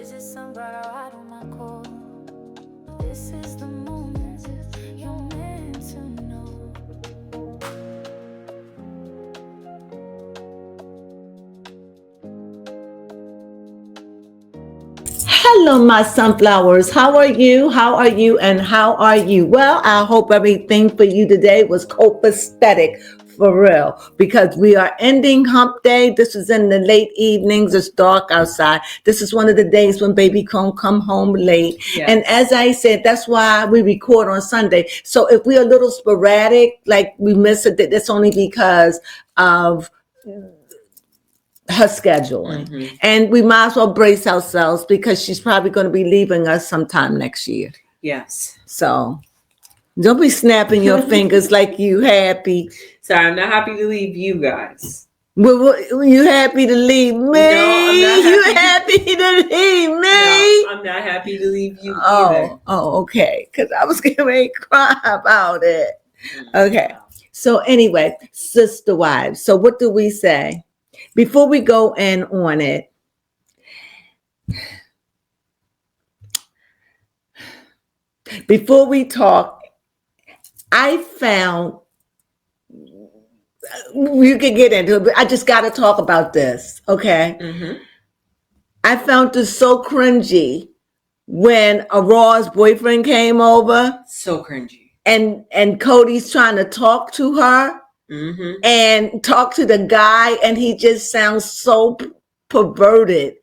visit somebody right on my call. This is the moment you're meant to know. Hello, my sunflowers. How are you? How are you? And how are you? Well, I hope everything for you today was copacetic for real, because we are ending hump day. This is in the late evenings. It's dark outside. This is one of the days when baby Crone come home late. Yes. And as I said, that's why we record on Sunday. So if we're a little sporadic, like we miss it, that's only because of her scheduling. And we might as well brace ourselves because she's probably going to be leaving us sometime next year. Yes. So don't be snapping your fingers like you happy. Sorry, I'm not happy to leave you guys. Well, you happy to leave me? No, I'm not You happy to leave me? No, I'm not happy to leave you either. Oh, okay. Because I was getting ready to cry about it. Okay. So anyway, sister wives. So what do we say? Before we go in on it, before we talk, I found, you can get into it, but I just got to talk about this, okay? I found this so cringy when Aurora's boyfriend came over. So cringy. And Kody's trying to talk to her. And talk to the guy, and he just sounds so perverted,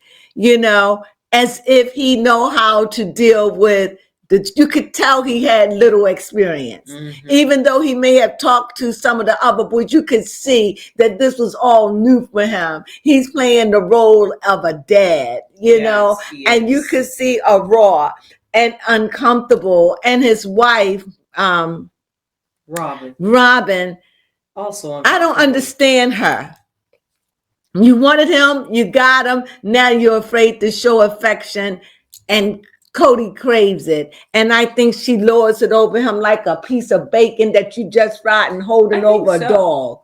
as if he know how to deal with you could tell he had little experience. Even though he may have talked to some of the other boys, you could see that this was all new for him. He's playing the role of a dad, know, and you could see Aurora and uncomfortable, and his wife, Robin. Also, I don't understand her. You wanted him, you got him. Now you're afraid to show affection, and Kody craves it. And I think she lords it over him like a piece of bacon that you just fried and holding over a dog.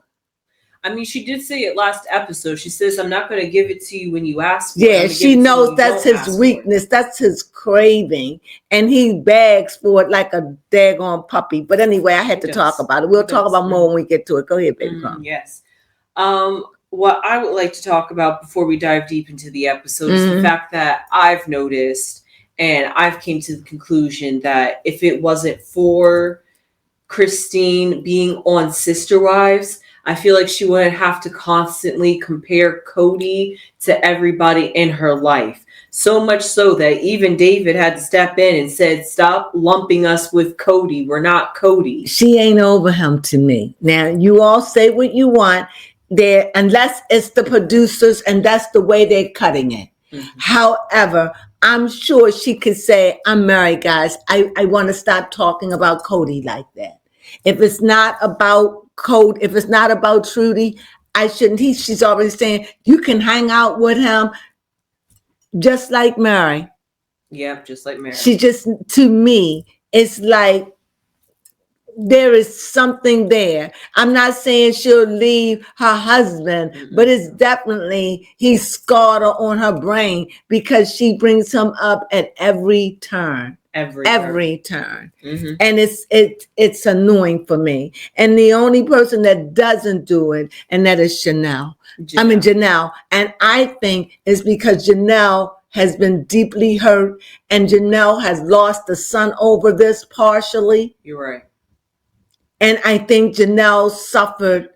I mean, she did say it last episode. She says, I'm not going to give it to you when you ask for it. Yeah, she knows that's his weakness. That's his craving. And he begs for it like a daggone puppy. But anyway, I had to talk about it. We'll talk about more when we get to it. Go ahead, baby. Yes. What I would like to talk about before we dive deep into the episode is the fact that I've noticed, and I've came to the conclusion that if it wasn't for Christine being on Sister Wives, I feel like she wouldn't have to constantly compare Kody to everybody in her life. So much so that even David had to step in and said, stop lumping us with Kody. We're not Kody. She ain't over him to me. Now, you all say what you want there, unless it's the producers and that's the way they're cutting it. However, I'm sure she could say, I'm married, guys. I want to stop talking about Kody like that. If it's not about Code, if it's not about Trudy, I shouldn't. She's already saying you can hang out with him just like Mary. Yeah, just like Mary. She just, to me, it's like there is something there. I'm not saying she'll leave her husband, but it's definitely he's scarred her on her brain because she brings him up at every turn. Every turn. And it's annoying for me. And the only person that doesn't do it, and that is Janelle. Janelle. And I think it's because Janelle has been deeply hurt, and Janelle has lost a son over this partially. You're right. And I think Janelle suffered.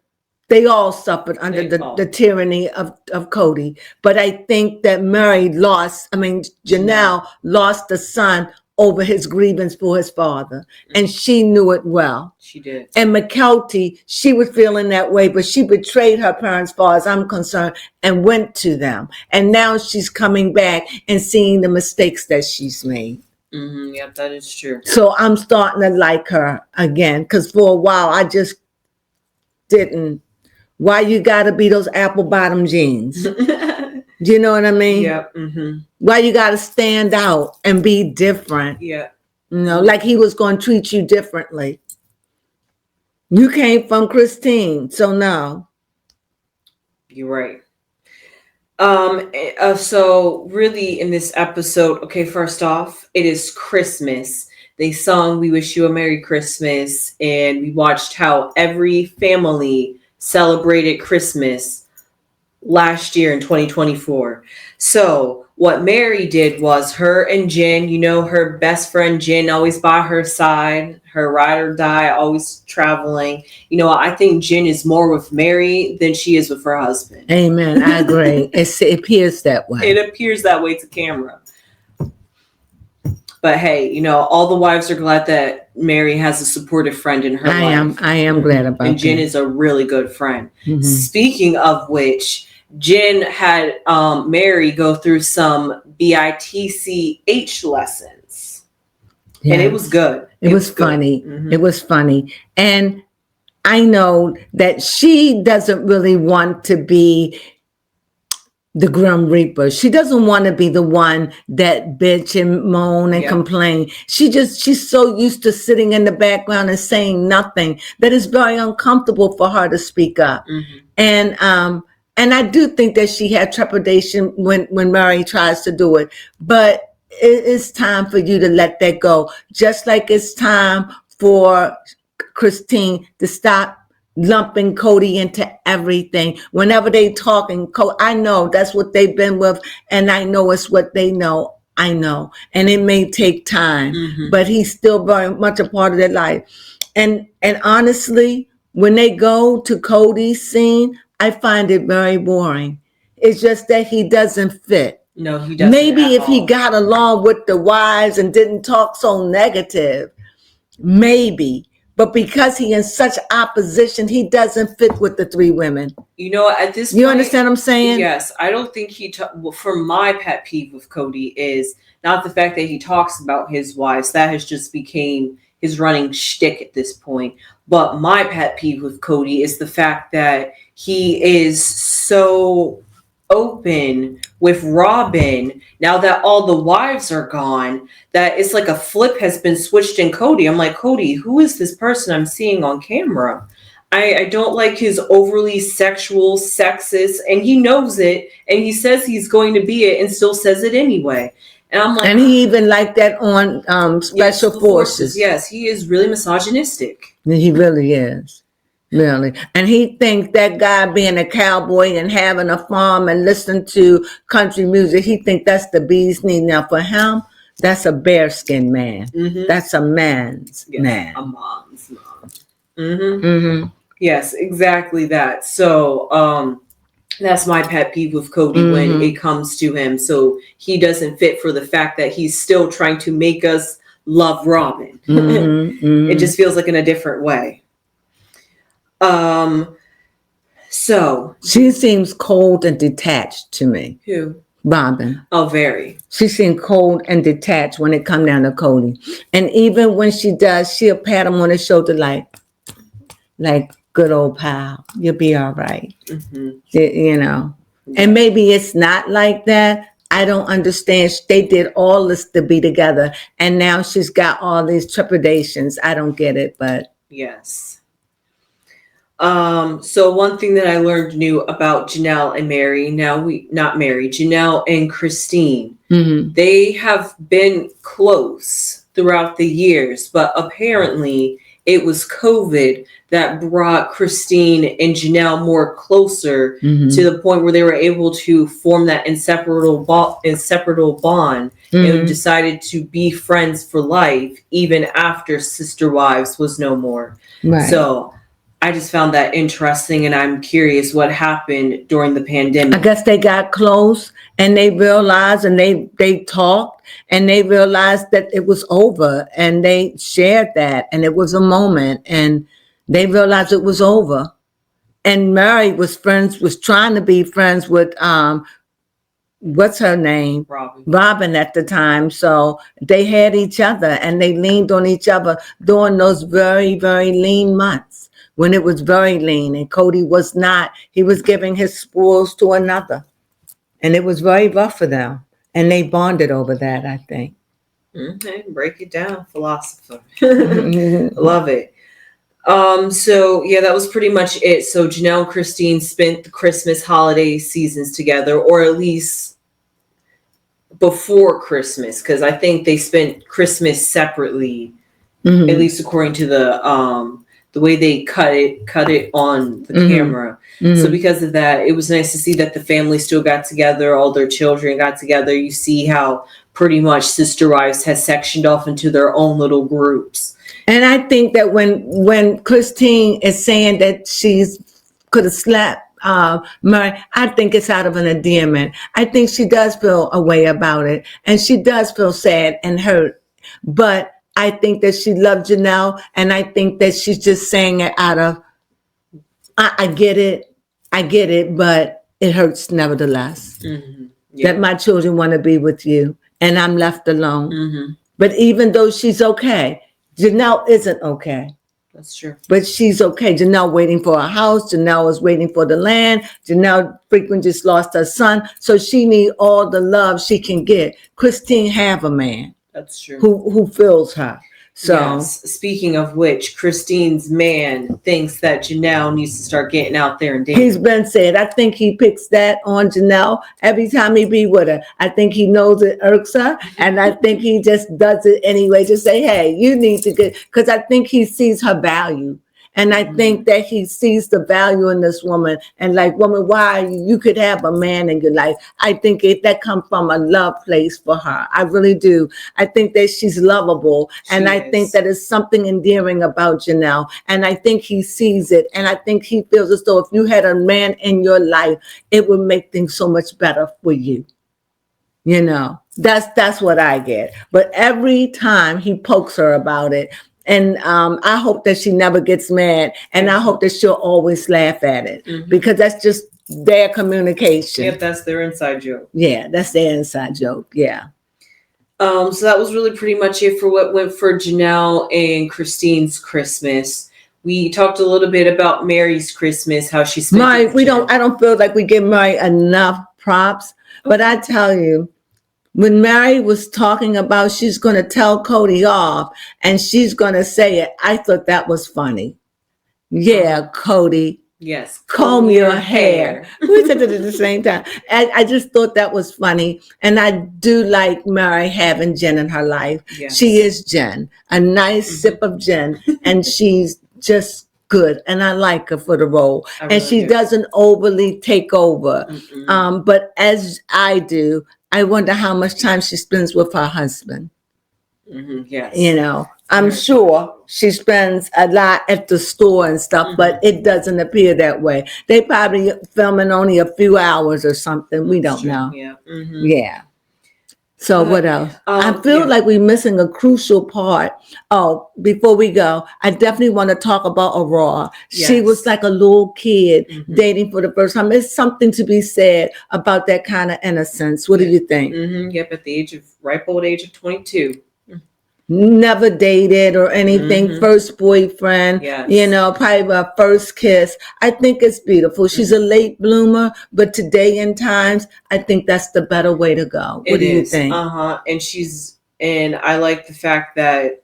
They all suffered under the tyranny of Kody. But I think that Janelle lost a son over his grievance for his father. And she knew it well. She did. And McKelty, she was feeling that way, but she betrayed her parents, as far as I'm concerned, and went to them. And now she's coming back and seeing the mistakes that she's made. Yep, that is true. So I'm starting to like her again, because for a while I just didn't. Why you gotta be those apple bottom jeans? Do you know what I mean? Yeah. Why you gotta stand out and be different? Yeah. Like he was going to treat you differently. You came from Christine, so no. You're right. So really in this episode, okay, first off, it is Christmas. They sung "We Wish You a Merry Christmas," and we watched how every family celebrated Christmas last year in 2024. So what Mary did was her and Jen, her best friend Jen, always by her side, her ride or die, always traveling. I think Jen is more with Mary than she is with her husband. Amen. I agree. It appears that way. It appears that way to camera. But hey, all the wives are glad that Mary has a supportive friend in her life. I am glad about and Jen that. is a really good friend. Mm-hmm. Speaking of which, Jen had Mary go through some BITCH lessons. Yes. And it was good. It was funny. Mm-hmm. It was funny. And I know that she doesn't really want to be the Grim Reaper. She doesn't want to be the one that bitch and moan and complain. She's so used to sitting in the background and saying nothing that it's very uncomfortable for her to speak up. Mm-hmm. And I do think that she had trepidation when Mary tries to do it, but it is time for you to let that go. Just like it's time for Christine to stop lumping Kody into everything. Whenever they talking, I know that's what they've been with, and I know it's what they know. I know, and it may take time, but he's still very much a part of their life. And honestly, when they go to Kody's scene, I find it very boring. It's just that he doesn't fit. No, he doesn't. Maybe if he got along with the wives and didn't talk so negative, maybe. But because he in such opposition, he doesn't fit with the three women. At this point, you understand what I'm saying? Yes. I don't think for my pet peeve with Kody is not the fact that he talks about his wives. That has just became his running shtick at this point. But my pet peeve with Kody is the fact that he is so open with Robin now that all the wives are gone, that it's like a flip has been switched in Kody. I'm like, Kody, who is this person I'm seeing on camera? I don't like his overly sexual, sexist, and he knows it, and he says he's going to be it and still says it anyway. And I'm like, and he even like that on Special Forces. Yes, he is really misogynistic. He really is. Really. And he thinks that guy being a cowboy and having a farm and listening to country music, he thinks that's the bee's knees. Now for him, that's a bearskin man. Mm-hmm. That's a man's man. A mom's mom. Mm-hmm. Mm-hmm. Yes, exactly that. So that's my pet peeve with Kody when it comes to him. So he doesn't fit for the fact that he's still trying to make us love Robin. It just feels like in a different way. So she seems cold and detached to me. Who? Robin. Oh, very. She seems cold and detached when it comes down to Kody. And even when she does, she'll pat him on the shoulder like good old pal. You'll be all right. Yeah. And maybe it's not like that. I don't understand. They did all this to be together. And now she's got all these trepidations. I don't get it, but. Yes. So one thing that I learned new about Janelle and Mary, Janelle and Christine, they have been close throughout the years, but apparently it was COVID that brought Christine and Janelle more closer to the point where they were able to form that inseparable bond and decided to be friends for life, even after Sister Wives was no more. Right. So I just found that interesting, and I'm curious what happened during the pandemic. I guess they got close and they realized, and they talked, and they realized that it was over, and they shared that, and it was a moment, and they realized it was over. And Mary was trying to be friends with what's her name? Robin at the time. So they had each other, and they leaned on each other during those very, very lean months. When it was very lean, and Kody was not, he was giving his spoils to another. And it was very rough for them. And they bonded over that, I think. Okay, break it down, philosopher. Love it. So yeah, that was pretty much it. So Janelle and Christine spent the Christmas holiday seasons together, or at least before Christmas, because I think they spent Christmas separately, Mhm. at least according to the way they cut it on the Mhm. camera. Mhm. So because of that, it was nice to see that the family still got together, all their children got together. You see how pretty much Sister Wives has sectioned off into their own little groups. And I think that when Christine is saying that she's could have slapped Murray, I think it's out of an endearment. I think she does feel a way about it, and she does feel sad and hurt. But I think that she loved Janelle, and I think that she's just saying it out of, I get it, but it hurts nevertheless. Mm-hmm. Yeah. That my children want to be with you, and I'm left alone. Mm-hmm. But even though she's okay, Janelle isn't okay. That's true. But she's okay. Janelle waiting for a house. Janelle is waiting for the land. Janelle frequently just lost her son. So she need all the love she can get. Christine have a man. That's true. Who feels her. So yes. Speaking of which, Christine's man thinks that Janelle needs to start getting out there and dating. He's been said. I think he picks that on Janelle every time he be with her. I think he knows it irks her, and I think he just does it anyway to say, hey, you need to get, because I think he sees her value. And I think that he sees the value in this woman. And like, woman, why you could have a man in your life? I think that comes from a love place for her. I really do. I think that she's lovable. And I think that it's something endearing about Janelle. And I think he sees it. And I think he feels as though if you had a man in your life, it would make things so much better for you. You know, that's what I get. But every time he pokes her about it, and I hope that she never gets mad, and I hope that she'll always laugh at it, because that's just their communication. Yep, that's their inside joke. Yeah, that's their inside joke. Yeah. So that was really pretty much it for what went for Janelle and Christine's Christmas. We talked a little bit about Mary's Christmas, how she spent. I don't feel like we give Mary enough props, but I tell you, when Mary was talking about she's going to tell Kody off and she's going to say it, I thought that was funny. Yeah, Kody. Yes. Comb your hair. We said it at the same time. I just thought that was funny. And I do like Mary having Jen in her life. Yes. She is Jen, a nice sip of Jen, and she's just good. And I like her for the role. And she doesn't overly take over. But as I do, I wonder how much time she spends with her husband. Yes. You know, I'm sure she spends a lot at the store and stuff, but it doesn't appear that way. They probably filming only a few hours or something. We don't know. Yeah. Yeah. So what else? I feel like we're missing a crucial part. Oh, before we go, I definitely want to talk about Aurora. Yes. She was like a little kid dating for the first time. There's something to be said about that kind of innocence. What do you think? Yep, at the ripe old age of 22. Never dated or anything, first boyfriend, you know, probably her first kiss. I think it's beautiful. She's a late bloomer, but today in times, I think that's the better way to go. What do you think? And I like the fact that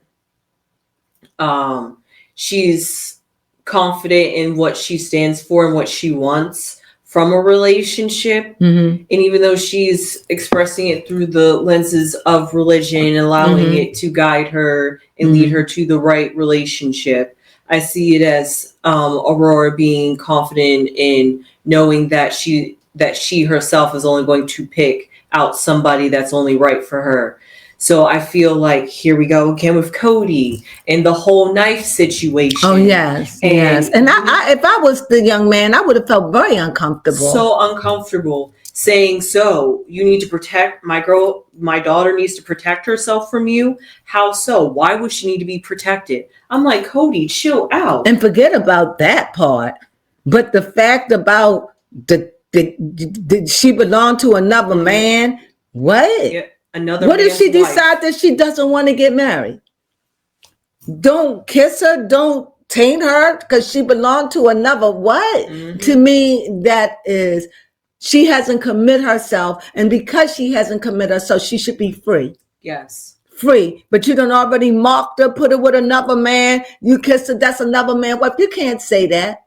she's confident in what she stands for and what she wants from a relationship. And even though she's expressing it through the lenses of religion and allowing it to guide her and lead her to the right relationship, I see it as Aurora being confident in knowing that she herself is only going to pick out somebody that's only right for her. So I feel like here we go again with Kody and the whole knife situation. Oh, yes, yes. And I if I was the young man, I would have felt very uncomfortable. So uncomfortable saying, so you need to protect my daughter needs to protect herself from you. How so? Why would she need to be protected? I'm like, Kody, chill out. And forget about that part. But the fact about did she belong to another man? What? Yeah. What if she decides that she doesn't want to get married? Don't kiss her. Don't taint her because she belonged to another. What? To me, that is, she hasn't committed herself. And because she hasn't committed herself, she should be free. Yes. free. But you done already marked her, put her with another man. You kissed her, that's another man. Wife, you can't say that.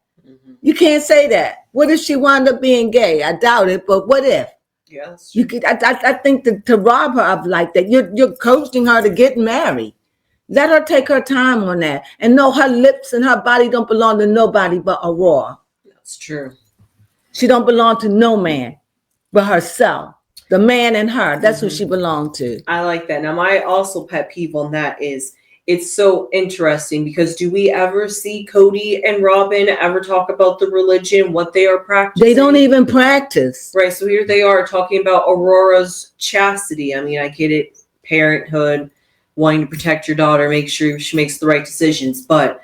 You can't say that. What if she wound up being gay? I doubt it, but what if? Yeah, that's true. You could. I think that to rob her of like that, you're coaching her to get married. Let her take her time on that, and know her lips and her body don't belong to nobody but Aurora. That's true. She don't belong to no man but herself. The man and her. That's who she belonged to. I like that. Now, my also pet peeve on that is it's so interesting because do we ever see Kody and Robin ever talk about the religion, what they are practicing? They don't even practice. Right. So here they are talking about Aurora's chastity. I mean, I get it. Parenthood, wanting to protect your daughter, make sure she makes the right decisions, but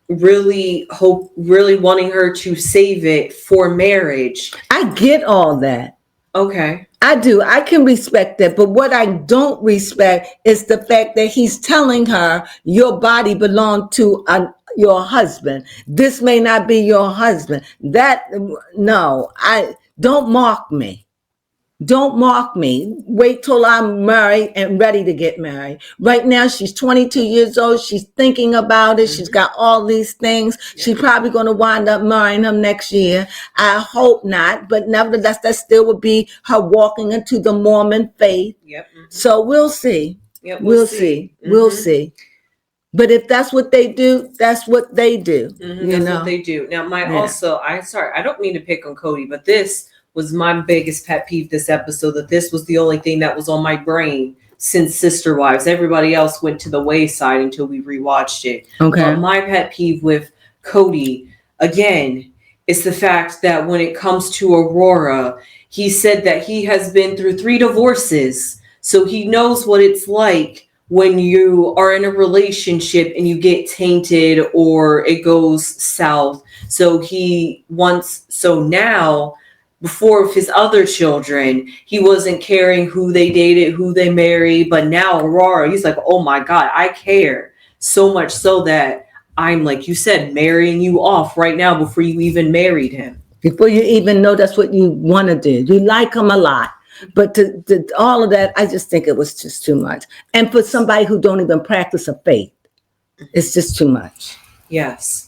really wanting her to save it for marriage. I get all that. Okay. I do. I can respect that. But what I don't respect is the fact that he's telling her your body belonged to your husband. This may not be your husband. No, don't mock me. Don't mock me. Wait till I'm married and ready to get married. Right now, she's 22 years old. She's thinking about it. She's got all these things. Yeah. She's probably going to wind up marrying him next year. I hope not. But nevertheless, that still would be her walking into the Mormon faith. Yep. So we'll see. Yep, we'll see. We'll see. But if that's what they do, that's what they do. That's what they do. Now, I don't mean to pick on Kody, but this was my biggest pet peeve this episode, that this was the only thing that was on my brain since Sister Wives. Everybody else went to the wayside until we rewatched it. Okay. But my pet peeve with Kody, again, is the fact that when it comes to Aurora, he said that he has been through 3 divorces. So he knows what it's like when you are in a relationship and you get tainted or it goes south. So now, before with his other children, he wasn't caring who they dated, who they married. But now Aurora, he's like, oh my God, I care so much so that I'm, like you said, marrying you off right now before you even married him. Before you even know that's what you want to do. You like him a lot. But to all of that, I just think it was just too much. And for somebody who don't even practice a faith, it's just too much. Yes.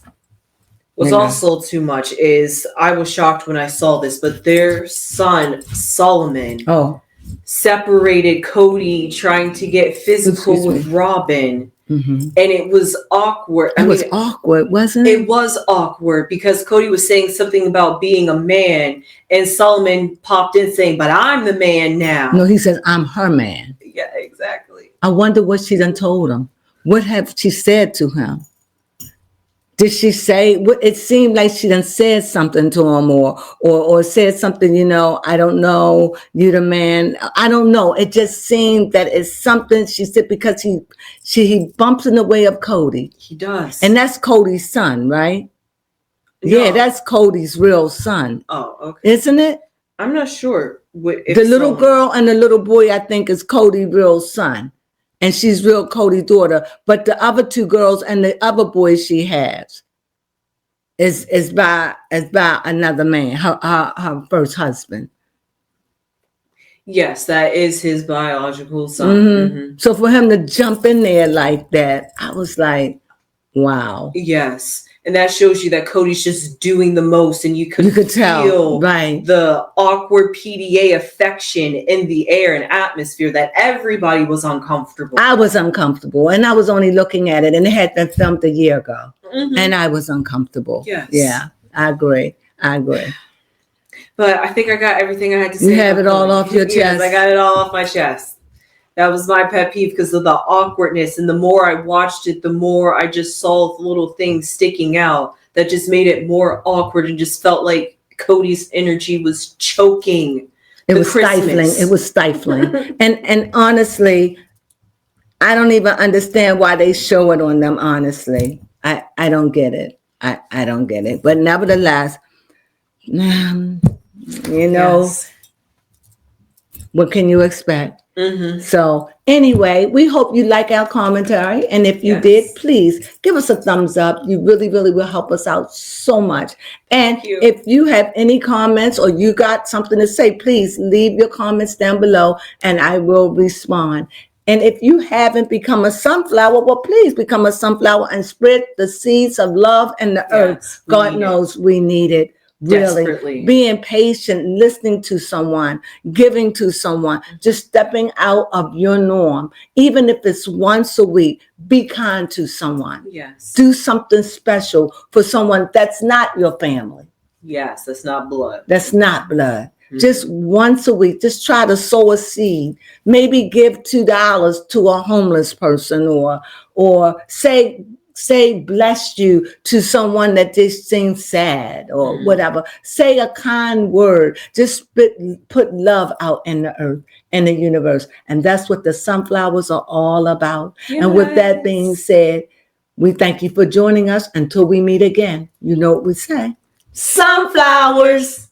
What's also too much is, I was shocked when I saw this, but their son, Solomon, separated Kody trying to get physical with Robin. And it was awkward. It was awkward, wasn't it? It was awkward because Kody was saying something about being a man, and Solomon popped in saying, but I'm the man now. No, he says, I'm her man. Yeah, exactly. I wonder what she done told him. What have she said to him? Did she say, it seemed like she done said something to him or said something, I don't know, you the man. I don't know. It just seemed that it's something she said because he bumps in the way of Kody. He does. And that's Cody's son, right? No. Yeah, that's Cody's real son. Oh, okay. Isn't it? I'm not sure. The little girl and the little boy, I think, is Cody's real son. And she's real Cody's daughter. But the other 2 girls and the other boys she has is by another man, her first husband. Yes, that is his biological son. So for him to jump in there like that, I was like, wow. Yes. And that shows you that Kody's just doing the most, and you could feel the awkward PDA affection in the air and atmosphere that everybody was uncomfortable. I was uncomfortable, and I was only looking at it, and it had been filmed a year ago, and I was uncomfortable. Yes. Yeah, I agree. But I think I got everything I had to say. You have it all off your chest. Yes, I got it all off my chest. That was my pet peeve because of the awkwardness. And the more I watched it, the more I just saw little things sticking out that just made it more awkward and just felt like Kody's energy was choking. It was stifling. It was stifling. and honestly, I don't even understand why they show it on them, honestly. I don't get it. I don't get it. But nevertheless, Yes. What can you expect? So anyway, we hope you like our commentary. And if you did, please give us a thumbs up. You really, really will help us out so much. And if you have any comments or you got something to say, please leave your comments down below and I will respond. And if you haven't become a sunflower, well, please become a sunflower and spread the seeds of love in the earth. we God need knows we need it. Really, Desperately. being patient, listening to someone, giving to someone, just stepping out of your norm. Even if it's once a week, be kind to someone. Yes. Do something special for someone that's not your family. Yes, that's not blood. That's not blood. Mhm. Just once a week, just try to sow a seed. Maybe give $2 to a homeless person, or say bless you to someone that just seems sad, or whatever. Say a kind word. Just put love out in the earth, in the universe. And that's what the sunflowers are all about. Yes. And with that being said, we thank you for joining us. Until we meet again, you know what we say. Sunflowers.